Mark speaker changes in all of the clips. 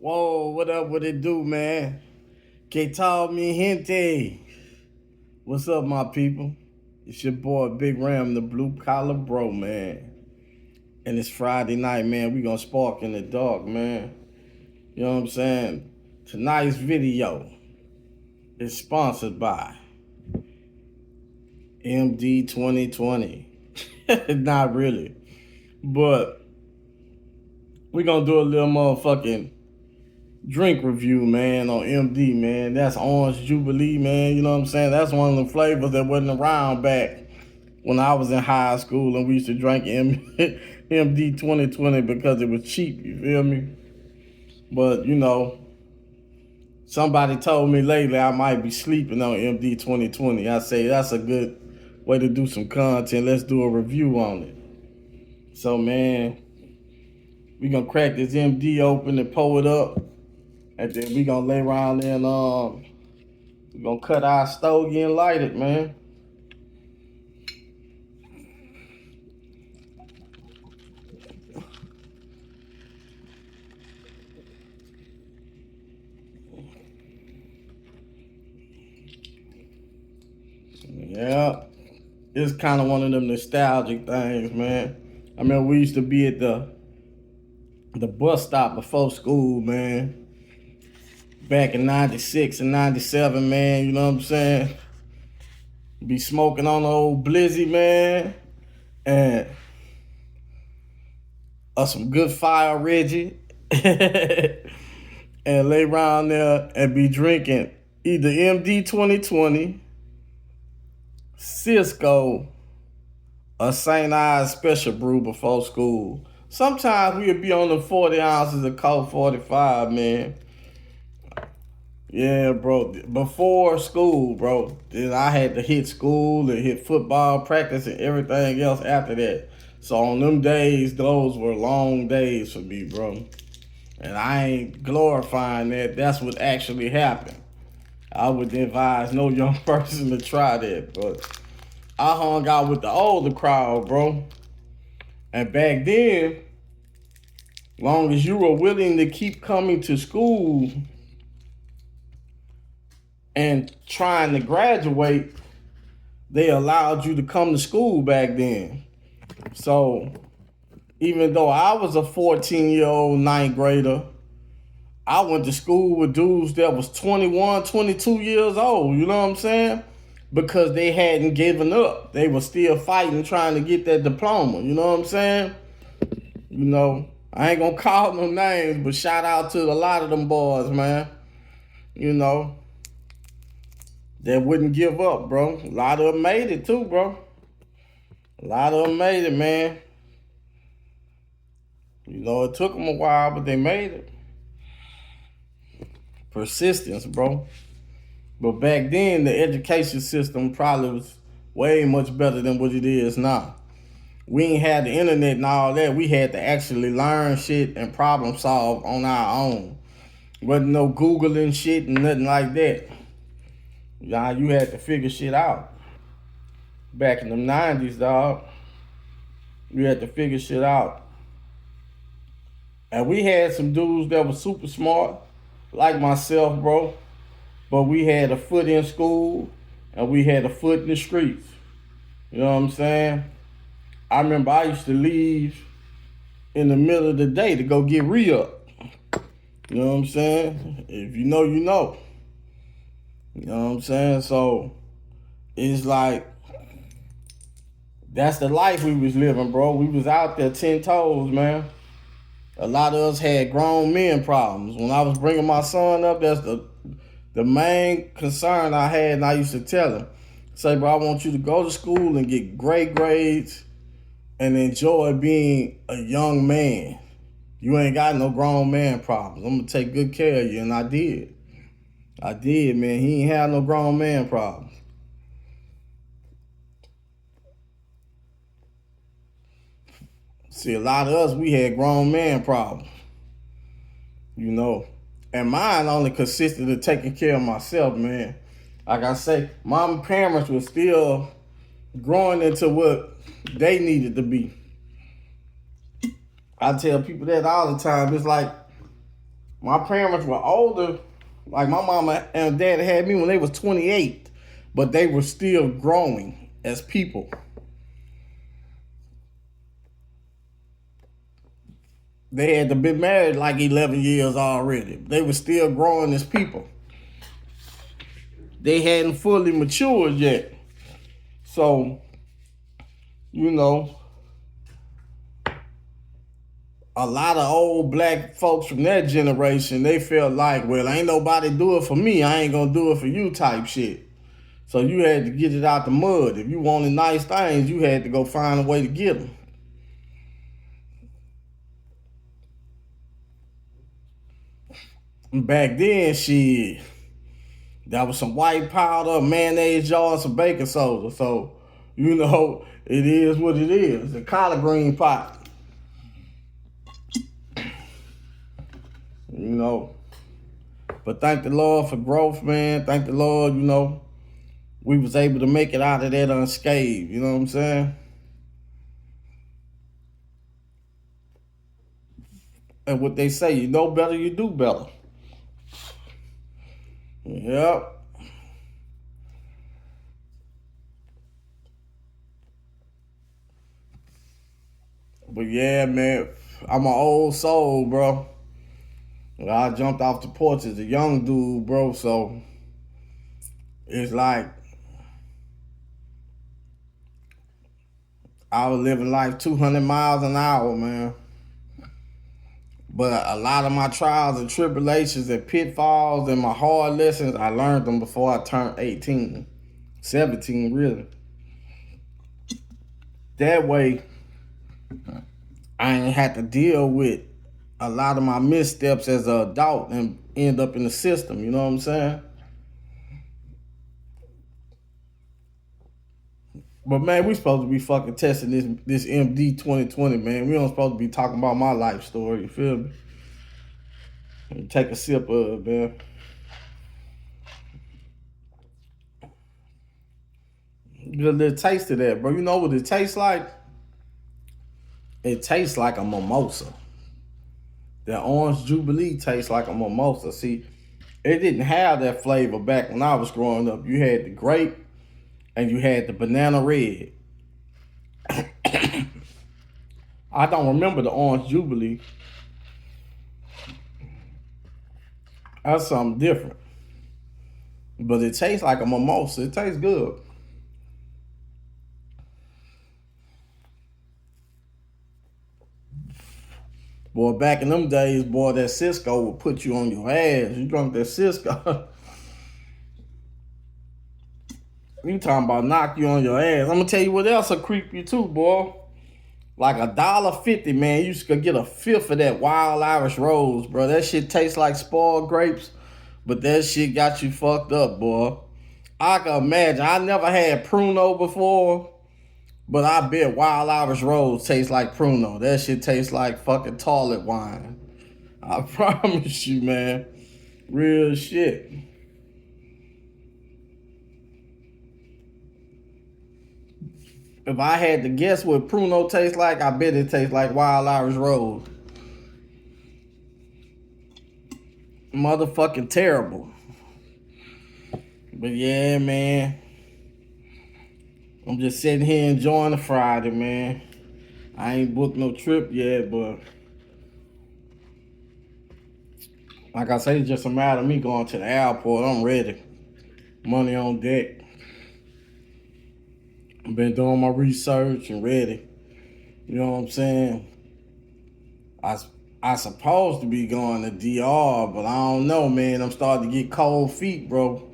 Speaker 1: Whoa, what up, what it do, man? Que tal mi gente? What's up, my people? It's your boy, Big Ram, the blue collar bro, man. And it's Friday night, man. We gonna spark in the dark, man. You know what I'm saying? Tonight's video is sponsored by MD 2020. Not really. But we gonna do a little motherfucking drink review, man, on MD, man. That's Orange Jubilee, man. You know what I'm saying? That's one of the flavors that wasn't around back when I was in high school and we used to drink MD 2020 because it was cheap, you feel me? But, somebody told me lately I might be sleeping on MD 2020. I say that's a good way to do some content. Let's do a review on it. So, man, we gonna crack this MD open and pull it up. And then we gonna lay around there and we gonna cut our stogie and light it, man. Yeah, it's kind of one of them nostalgic things, man. I mean, we used to be at the bus stop before school, man. Back in 96 and 97, man, you know what I'm saying? Be smoking on the old Blizzy, man. And some good fire Reggie. And lay around there and be drinking either MD 2020, Cisco, or St. Ives Special Brew before school. Sometimes we'd be on the 40 ounces of Coke 45, man. Yeah, bro. Before school, bro. Then I had to hit school and hit football practice and everything else after that. So on them days, those were long days for me, bro. And I ain't glorifying that. That's what actually happened. I would advise no young person to try that, but I hung out with the older crowd, bro. And back then, long as you were willing to keep coming to school and trying to graduate, they allowed you to come to school back then. So even though I was a 14-year-old ninth grader, I went to school with dudes that was 21, 22 years old, you know what I'm saying? Because they hadn't given up. They were still fighting, trying to get that diploma, you know what I'm saying? I ain't gonna call no names, but shout out to a lot of them boys, man. That wouldn't give up, bro. A lot of them made it too, bro. A lot of them made it, man. It took them a while, but they made it. Persistence, bro. But back then, the education system probably was way much better than what it is now. We ain't had the internet and all that. We had to actually learn shit and problem solve on our own. Wasn't no Googling shit and nothing like that. You had to figure shit out. Back in the 90s, dog. You had to figure shit out. And we had some dudes that were super smart, like myself, bro. But we had a foot in school and we had a foot in the streets. You know what I'm saying? I remember I used to leave in the middle of the day to go get re-up. You know what I'm saying? If you know, you know. You know what I'm saying? So it's like, that's the life we was living, bro. We was out there 10 toes, man. A lot of us had grown men problems. When I was bringing my son up, that's the main concern I had, and I used to tell him, say, bro, I want you to go to school and get great grades and enjoy being a young man. You ain't got no grown man problems. I'm gonna take good care of you, and I did. I did, man. He ain't had no grown man problems. See, a lot of us, we had grown man problems. And mine only consisted of taking care of myself, man. Like I say, my parents were still growing into what they needed to be. I tell people that all the time. It's like My parents were older. Like my mama and dad had me when they was 28, but they were still growing as people. They had to be married like 11 years already. They were still growing as people. They hadn't fully matured yet. So, you know, a lot of old black folks from that generation, they felt like, well, ain't nobody do it for me. I ain't gonna do it for you type shit. So you had to get it out the mud. If you wanted nice things, you had to go find a way to get them. Back then, shit, that was some white powder, mayonnaise jar, some baking soda. So, you know, it is what it is. The collard green pot. You know. But thank the Lord for growth, man. Thank the Lord, you know, we was able to make it out of that unscathed. You know what I'm saying? And what they say, you know better, you do better. Yep. But yeah, man, I'm an old soul, bro. I jumped off the porch as a young dude, bro, so it's like I was living life 200 miles an hour, man. But a lot of my trials and tribulations and pitfalls and my hard lessons, I learned them before I turned 18, 17, really. That way, I ain't had to deal with a lot of my missteps as an adult and end up in the system, you know what I'm saying? But man, we supposed to be fucking testing this MD 2020, man. We don't supposed to be talking about my life story, you feel me? Take a sip of it, man. Get a little taste of that, bro. You know what it tastes like? It tastes like a mimosa. That orange Jubilee tastes like a mimosa. See, it didn't have that flavor back when I was growing up. You had the grape and you had the banana red. I don't remember the orange Jubilee. That's something different. But it tastes like a mimosa. It tastes good. Boy, back in them days, boy, that Cisco would put you on your ass. You drunk that Cisco. You talking about knock you on your ass. I'm gonna tell you what else will creep you too, boy. Like $1.50, man. You could get a fifth of that wild Irish rose, bro. That shit tastes like spoiled grapes, but that shit got you fucked up, boy. I can imagine. I never had Pruno before, but I bet wild Irish rose tastes like Pruno. That shit tastes like fucking toilet wine. I promise you, man. Real shit. If I had to guess what Pruno tastes like, I bet it tastes like wild Irish rose. Motherfucking terrible. But yeah, man. I'm just sitting here enjoying the Friday, man. I ain't booked no trip yet, but like I say, it's just a matter of me going to the airport. I'm ready. Money on deck. I've been doing my research and ready. You know what I'm saying? I supposed to be going to DR, but I don't know, man. I'm starting to get cold feet, bro.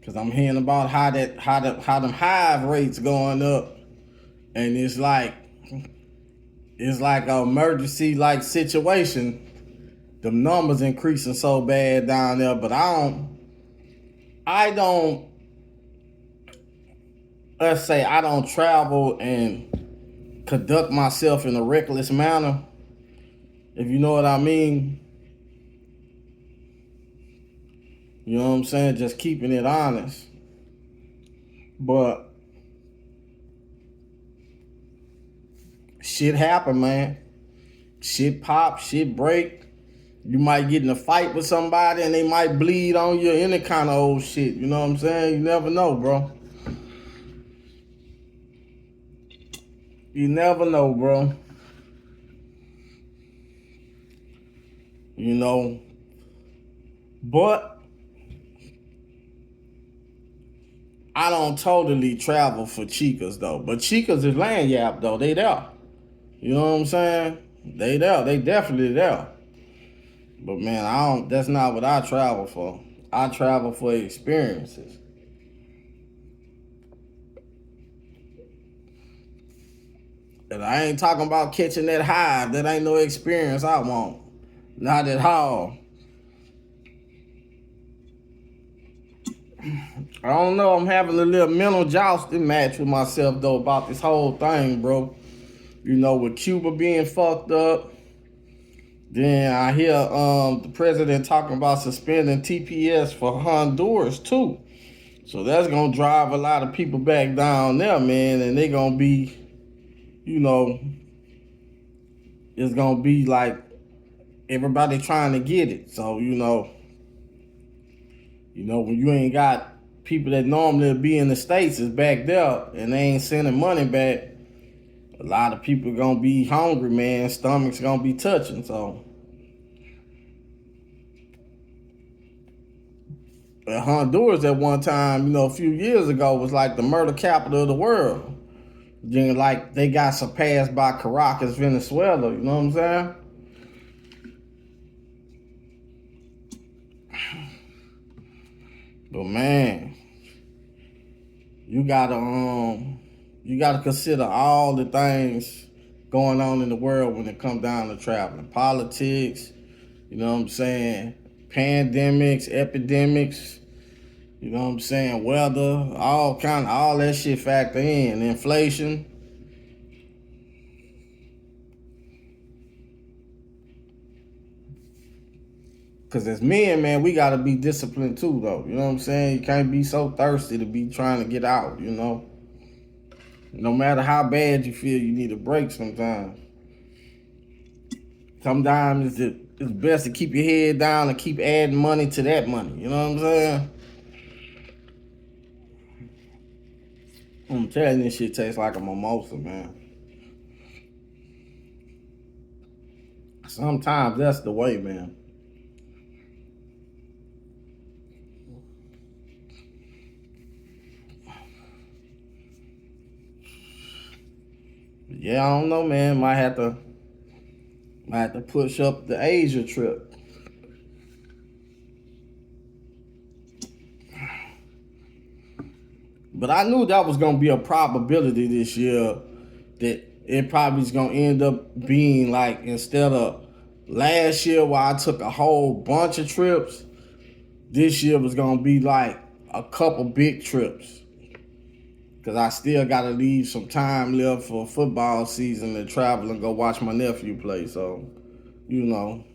Speaker 1: Cause I'm hearing about how them hive rates going up, and it's like an emergency like situation. The numbers increasing so bad down there, but I don't. Let's say I don't travel and conduct myself in a reckless manner, if you know what I mean. You know what I'm saying? Just keeping it honest. But shit happen, man. Shit pop, shit break. You might get in a fight with somebody and they might bleed on you, any kind of old shit. You know what I'm saying? You never know, bro. You never know, bro. You know. But I don't totally travel for chicas though. But chicas is land yap though. They there. You know what I'm saying? They there. They definitely there. But man, I don't. That's not what I travel for. I travel for experiences. And I ain't talking about catching that high. That ain't no experience I want. Not at all. I don't know. I'm having a little mental jousting match with myself though about this whole thing, bro. You know, with Cuba being fucked up. Then I hear the president talking about suspending TPS for Honduras too. So that's gonna drive a lot of people back down there, man, and they gonna be, you know, it's gonna be like everybody trying to get it. So when you ain't got people that normally be in the States is back there and they ain't sending money back, a lot of people gonna be hungry, man. Stomachs gonna be touching. So Honduras at one time, a few years ago was like the murder capital of the world. Then like they got surpassed by Caracas, Venezuela. You know what I'm saying? But man, you gotta consider all the things going on in the world when it comes down to traveling. Politics, you know what I'm saying? Pandemics, epidemics, you know what I'm saying? Weather, all that shit factor in. Inflation. Cause as men, man, we gotta be disciplined too, though. You know what I'm saying? You can't be so thirsty to be trying to get out, you know? No matter how bad you feel, you need a break sometimes. Sometimes it's best to keep your head down and keep adding money to that money. You know what I'm saying? I'm telling you, this shit tastes like a mimosa, man. Sometimes that's the way, man. Yeah, I don't know, man. Might have to push up the Asia trip. But I knew that was gonna be a probability this year that it probably is gonna end up being like, instead of last year where I took a whole bunch of trips, this year was gonna be like a couple big trips. Cause I still gotta leave some time left for football season to travel and go watch my nephew play. So, you know.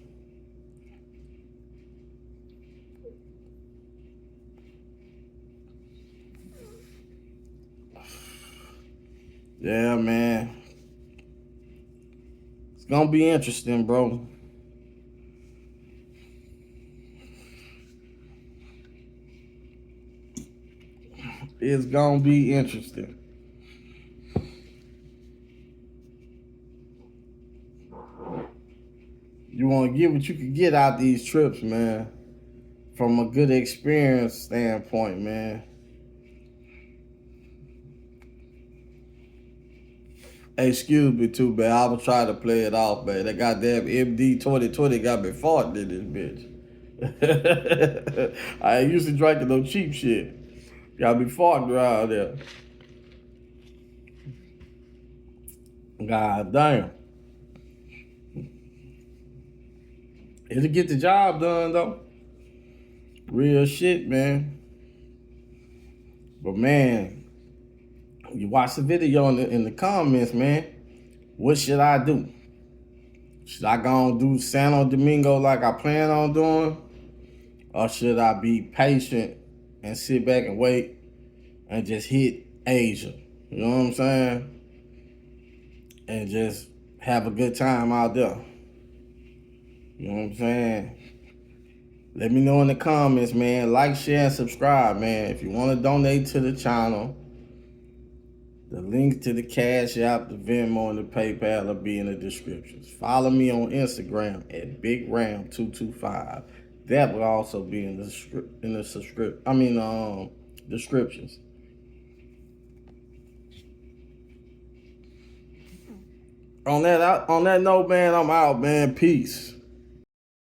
Speaker 1: Yeah, man. It's gonna be interesting, bro. It's gonna be interesting. You wanna get what you can get out these trips, man. From a good experience standpoint, man. Hey, excuse me too, man. I was trying to play it off, man. That goddamn MD 2020 got me farting in this bitch. I ain't used to drinking no cheap shit. Got me farting around there. God damn. It'll get the job done though. Real shit, man. But man, you watch the video in the comments, man. What should I do? Should I go and do Santo Domingo like I plan on doing? Or should I be patient and sit back and wait and just hit Asia? You know what I'm saying? And just have a good time out there. You know what I'm saying? Let me know in the comments, man. Like, share, and subscribe, man. If you want to donate to the channel, the links to the Cash App, the Venmo, and the PayPal will be in the descriptions. Follow me on Instagram at BigRam225. That will also be in the descriptions. On that note, man, I'm out, man. Peace.